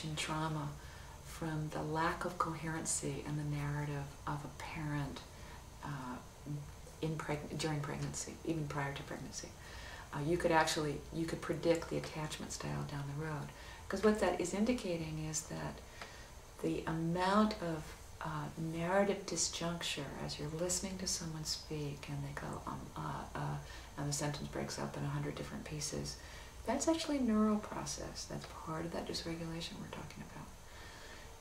distinguishing trauma from the lack of coherency in the narrative of a parent during pregnancy, even prior to pregnancy. You could predict the attachment style down the road. Because what that is indicating is that the amount of narrative disjuncture as you're listening to someone speak and they go, and the sentence breaks up in 100 different pieces, that's actually a neural process. That's part of that dysregulation we're talking about.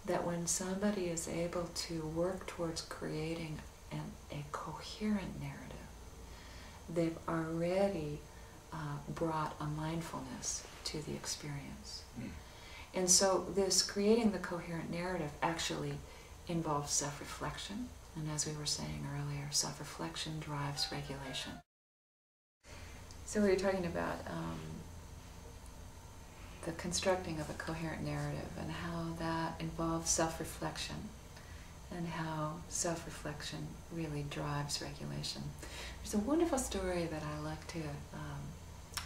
That when somebody is able to work towards creating a coherent narrative, they've already brought a mindfulness to the experience. And so this creating the coherent narrative actually involves self-reflection. And as we were saying earlier, self-reflection drives regulation. So we were talking about the constructing of a coherent narrative and how that involves self-reflection and how self-reflection really drives regulation. There's a wonderful story that I like to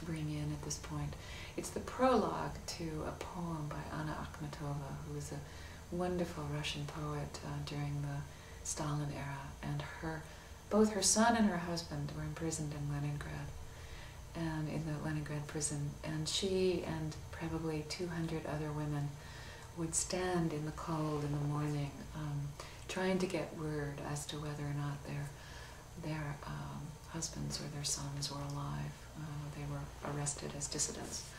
bring in at this point. It's the prologue to a poem by Anna Akhmatova, who was a wonderful Russian poet during the Stalin era, and both her son and her husband were imprisoned in Leningrad, and in the Leningrad prison, and she and probably 200 other women would stand in the cold in the morning trying to get word as to whether or not their husbands or their sons were alive. They were arrested as dissidents.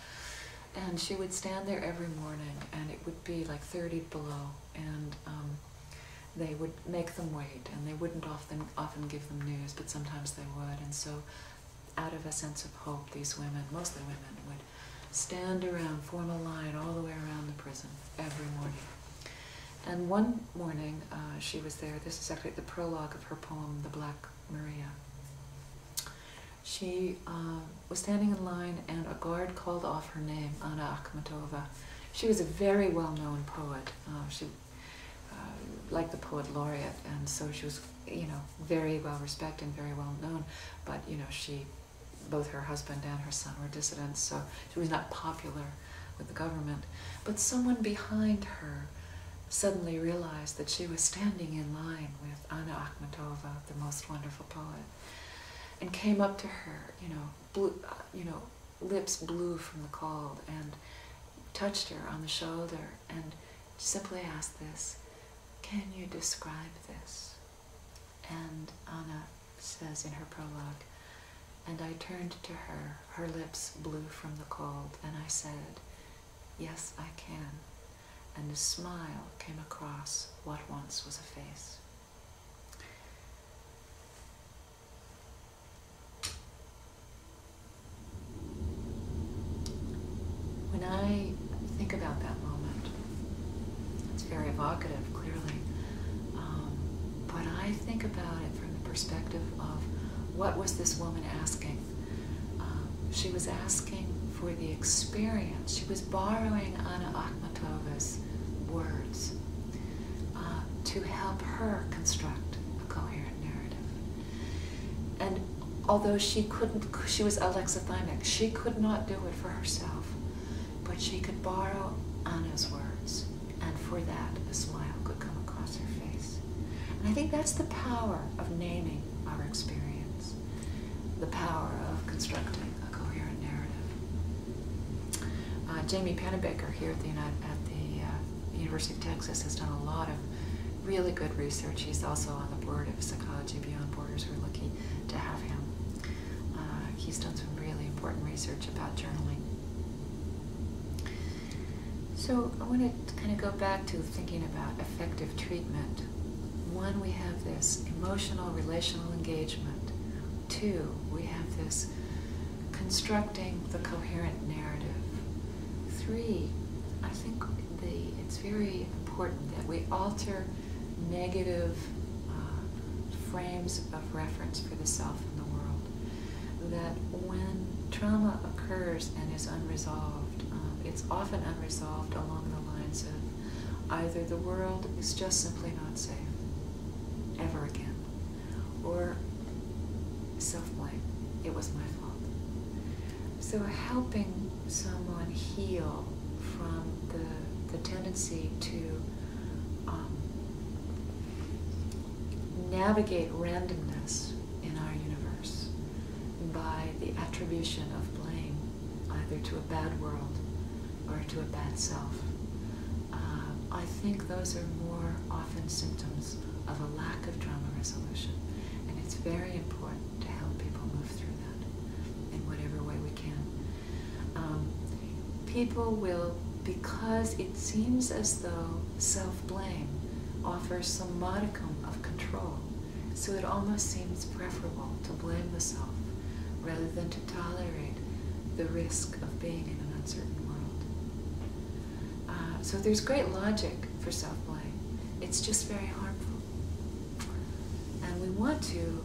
And she would stand there every morning, and it would be like 30 below, and they would make them wait, and they wouldn't often give them news, but sometimes they would. And so out of a sense of hope, these women, mostly women, would stand around, form a line all the way around the prison every morning. And one morning, she was there. This is actually the prologue of her poem, The Black Maria. She was standing in line, and a guard called off her name, Anna Akhmatova. She was a very well-known poet. She like the poet laureate, and so she was, very well respected and very well known. But both her husband and her son were dissidents, so she was not popular with the government. But someone behind her suddenly realized that she was standing in line with Anna Akhmatova, the most wonderful poet, and came up to her, lips blue from the cold, and touched her on the shoulder and simply asked this, "Can you describe this?" And Anna says in her prologue, "And I turned to her, her lips blue from the cold, and I said, 'Yes, I can.' And a smile came across what once was a face." When I think about that moment, it's very evocative, clearly, but I think about it from the perspective of what was this woman asking? She was asking for the experience. She was borrowing Anna Akhmatova's words to help her construct a coherent narrative. And although she was alexithymic, she could not do it for herself, but she could borrow Anna's words, and for that a smile could come across her face. And I think that's the power of naming our experience, the power of constructing a coherent narrative. Jamie Pennebaker here at the University of Texas has done a lot of really good research. He's also on the board of Psychology Beyond Borders. We're lucky to have him. He's done some really important research about journaling. So I want to kind of go back to thinking about effective treatment. One, we have this emotional, relational engagement. Two, we have this constructing the coherent narrative. Three, I think it's very important that we alter negative frames of reference for the self in the world. That when trauma occurs and is unresolved, it's often unresolved along the lines of either the world is just simply not safe ever again, or self-blame, it was my fault. So helping someone heal from the the tendency to navigate randomness in our universe by the attribution of blame, either to a bad world or to a bad self. I think those are more often symptoms of a lack of trauma resolution, and it's very important to help people move through that in whatever way we can. People will, because it seems as though self-blame offers some modicum of control, so it almost seems preferable to blame the self rather than to tolerate the risk of being in an uncertain world. So there's great logic for self-blame. It's just very harmful. And we want to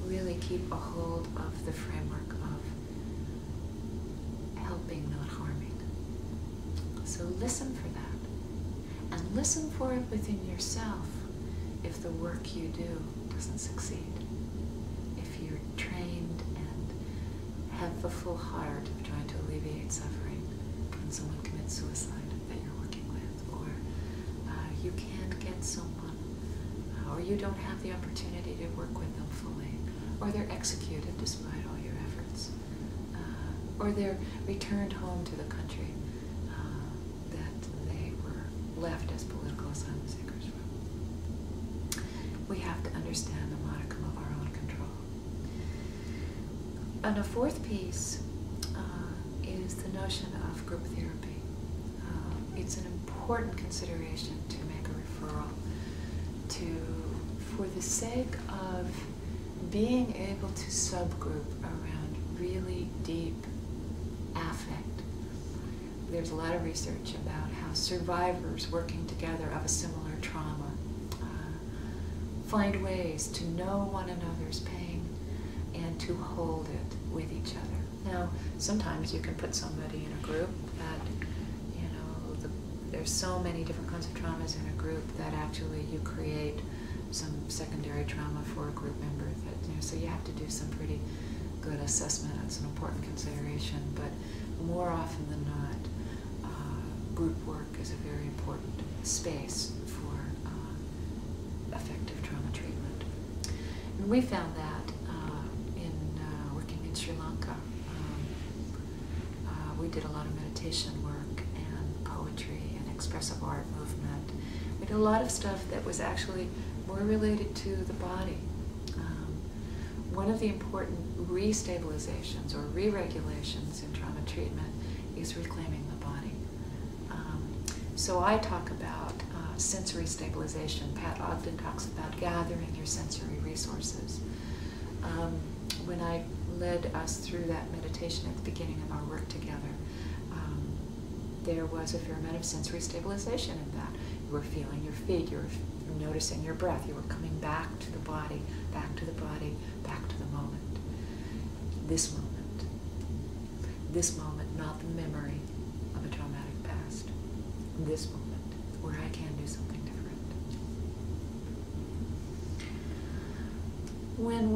really keep a hold of the framework of helping, not harming. So listen for that. And listen for it within yourself if the work you do doesn't succeed. If you're trained and have the full heart of trying to alleviate suffering when someone commits suicide that you're working with, or you can't get someone, or you don't have the opportunity to work with them fully, or they're executed despite all your efforts, or they're returned home to the country that they were left as political asylum seekers from. We have to understand the modicum of our own control. And a fourth piece is the notion of group therapy. It's an important consideration to make a referral for the sake of being able to subgroup around really deep affect. There's a lot of research about how survivors working together of a similar trauma find ways to know one another's pain and to hold it with each other. Now, sometimes you can put somebody in a group that, there's so many different kinds of traumas in a group that actually you create some secondary trauma for a group member that, so you have to do some pretty good assessment. It's an important consideration, but more often than not, group work is a very important space for effective trauma treatment. And we found that in working in Sri Lanka. We did a lot of meditation work and poetry and expressive art movement. We did a lot of stuff that was actually more related to the body. One of the important restabilizations or re-regulations in trauma treatment is reclaiming the body. So I talk about sensory stabilization. Pat Ogden talks about gathering your sensory resources. When I led us through that meditation at the beginning of our work together, there was a fair amount of sensory stabilization in that. You were feeling your feet, you were noticing your breath, you were coming back to the body, back to the body, back to the moment. This moment, not the memory of a traumatic past. This moment, where I can do something different. When